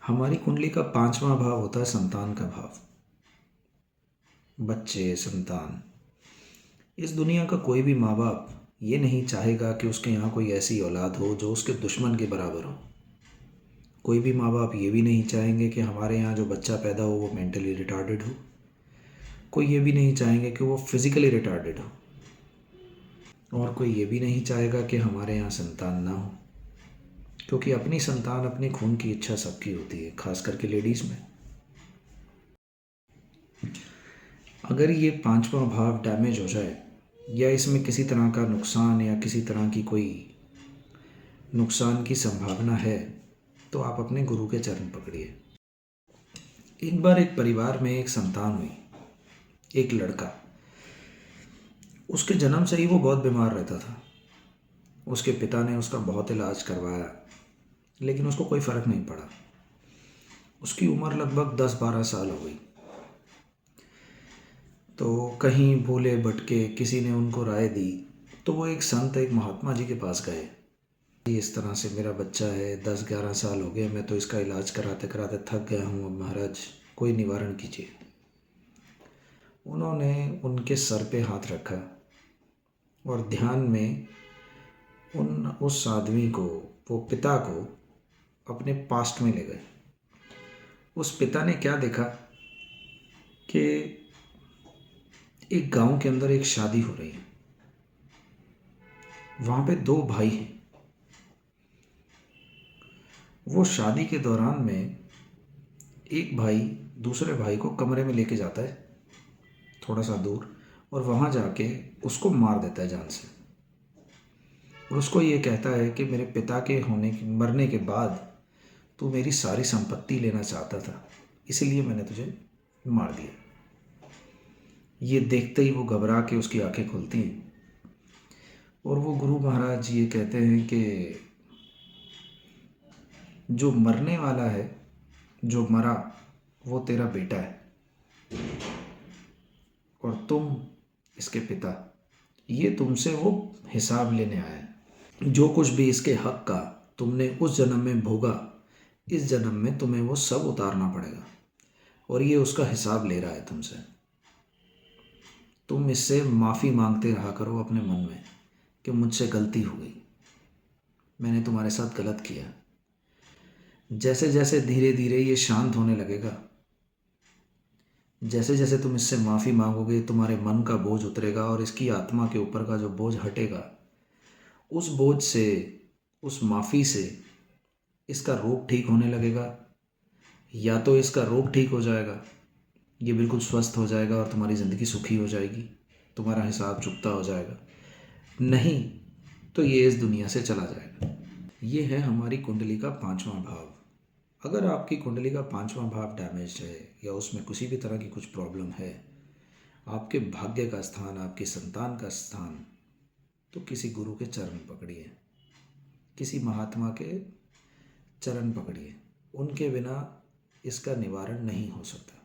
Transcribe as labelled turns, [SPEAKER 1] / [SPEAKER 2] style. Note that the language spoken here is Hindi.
[SPEAKER 1] हमारी कुंडली का 5वां भाव होता है संतान का भाव। बच्चे, संतान। इस दुनिया का कोई भी माँ बाप ये नहीं चाहेगा कि उसके यहाँ कोई ऐसी औलाद हो जो उसके दुश्मन के बराबर हो। कोई भी माँ बाप ये भी नहीं चाहेंगे कि हमारे यहाँ जो बच्चा पैदा हो वो मेंटली रिटार्डेड हो। कोई ये भी नहीं चाहेंगे कि वो फिज़िकली रिटार्डेड हो। और कोई ये भी नहीं चाहेगा कि हमारे यहाँ संतान ना हो, क्योंकि अपनी संतान अपने खून की इच्छा सबकी होती है, खास करके लेडीज़ में। अगर ये 5वां भाव डैमेज हो जाए या इसमें किसी तरह का नुकसान या किसी तरह की कोई नुकसान की संभावना है तो आप अपने गुरु के चरण पकड़िए। एक बार एक परिवार में एक संतान हुई, एक लड़का। उसके जन्म से ही वो बहुत बीमार रहता था। उसके पिता ने उसका बहुत इलाज करवाया, लेकिन उसको कोई फ़र्क नहीं पड़ा। उसकी उम्र लगभग 10-12 साल हो गई। तो कहीं भूले भटके किसी ने उनको राय दी, तो वो एक संत, एक महात्मा जी के पास गए। इस तरह से मेरा बच्चा है, 10-11 साल हो गए, मैं तो इसका इलाज कराते कराते थक गया हूँ, अब महाराज कोई निवारण कीजिए। उन्होंने उनके सर पे हाथ रखा और ध्यान में उस आदमी को, वो पिता को अपने पास्ट में ले गए। उस पिता ने क्या देखा कि एक गांव के अंदर एक शादी हो रही है। वहाँ पे 2 भाई हैं। वो शादी के दौरान में एक भाई दूसरे भाई को कमरे में लेके जाता है थोड़ा सा दूर, और वहाँ जाके उसको मार देता है जान से। और उसको ये कहता है कि मेरे पिता के मरने के बाद तू मेरी सारी संपत्ति लेना चाहता था, इसलिए मैंने तुझे मार दिया। ये देखते ही वो घबरा के उसकी आंखें खुलती हैं और वो गुरु महाराज ये कहते हैं कि जो मरने वाला है, जो मरा, वो तेरा बेटा है और तुम इसके पिता। ये तुमसे वो हिसाब लेने आया है। जो कुछ भी इसके हक का तुमने उस जन्म में भोगा, इस जन्म में तुम्हें वो सब उतारना पड़ेगा और ये उसका हिसाब ले रहा है तुमसे। तुम इससे माफ़ी मांगते रहा करो अपने मन में कि मुझसे गलती हो गई, मैंने तुम्हारे साथ गलत किया। जैसे जैसे धीरे धीरे ये शांत होने लगेगा, जैसे जैसे तुम इससे माफ़ी मांगोगे, तुम्हारे मन का बोझ उतरेगा और इसकी आत्मा के ऊपर का जो बोझ हटेगा, उस बोझ से, उस माफ़ी से इसका रोग ठीक होने लगेगा। या तो इसका रोग ठीक हो जाएगा, ये बिल्कुल स्वस्थ हो जाएगा और तुम्हारी ज़िंदगी सुखी हो जाएगी, तुम्हारा हिसाब चुकता हो जाएगा। नहीं तो ये इस दुनिया से चला जाएगा। ये है हमारी कुंडली का 5वां भाव। अगर आपकी कुंडली का 5वां भाव डैमेज है या उसमें किसी भी तरह की कुछ प्रॉब्लम है, आपके भाग्य का स्थान, आपकी संतान का स्थान, तो किसी गुरु के चरण पकड़िए, किसी महात्मा के चरण पकड़िए। उनके बिना इसका निवारण नहीं हो सकता।